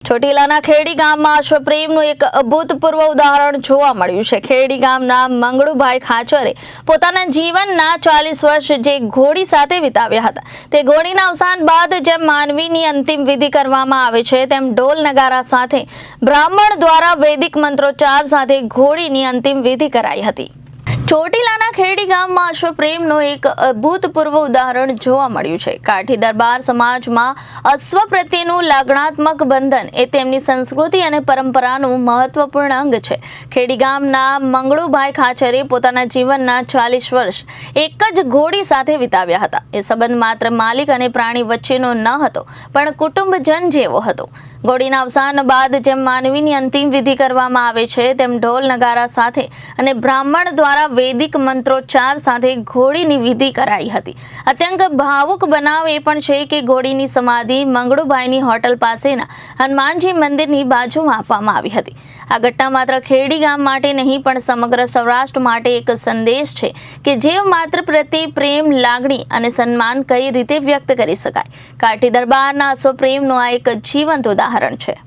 ચોટીલાના ખેડી ગામમાં અશ્વપ્રેમનું એક અભૂતપૂર્વ ઉદાહરણ જોવા મળ્યું છે। ખેડી ગામના મંગળુભાઈ ખાચરે પોતાના જીવનના 40 વર્ષ જે ઘોડી સાથે વિતાવ્યા હતા, તે ઘોડીના અવસાન બાદ જેમ માનવીની અંતિમ વિધિ કરવામાં આવે છે, તેમ ઢોલ નગારા સાથે બ્રાહ્મણ દ્વારા વૈદિક મંત્રોચ્ચાર સાથે ઘોડીની અંતિમ વિધિ કરાઈ હતી। ચોટીલાના ખેડી ગામમાં અશ્વપ્રેમનું એક અભૂતપૂર્વ ઉદાહરણ જોવા મળ્યું છે। કાઠી દરબાર સમાજમાં અશ્વ પ્રત્યેનું લાગણાત્મક બંધન એ તેમની સંસ્કૃતિ અને પરંપરાનું મહત્વપૂર્ણ અંગ છે। ખેડી ગામના મંગળુભાઈ ખાચરે પોતાના જીવનના 40 વર્ષ એક જ ઘોડી સાથે વિતાવ્યા હતા। એ સંબંધ માત્ર માલિક અને પ્રાણી વચ્ચેનો ન હતો, પણ કુટુંબજન જેવો હતો। ઘોડીના અવસાન બાદ જેમ માનવીની અંતિમ વિધિ કરવામાં આવે છે, તેમ ઢોલ નગારા સાથે અને બ્રાહ્મણ દ્વારા વૈદિક મંત્રોચ્ચાર સાથે ઘોડીની વિધિ કરાઈ હતી। અત્યંત ભાવુક બનાવ એ પણ છે કે ઘોડીની સમાધિ મંગળુભાઈની હોટલ પાસેના હનુમાનજી મંદિરની બાજુમાં આપવામાં આવી હતી। આ ઘટના માત્ર ખેડી ગામ માટે નહીં, પણ સમગ્ર સૌરાષ્ટ્ર માટે એક સંદેશ છે કે જીવ માત્ર પ્રત્યે પ્રેમ, લાગણી અને સન્માન કઈ રીતે વ્યક્ત કરી શકાય। કાઠી દરબારના અશ્વપ્રેમનું આ એક જીવંત ઉદાહરણ છે।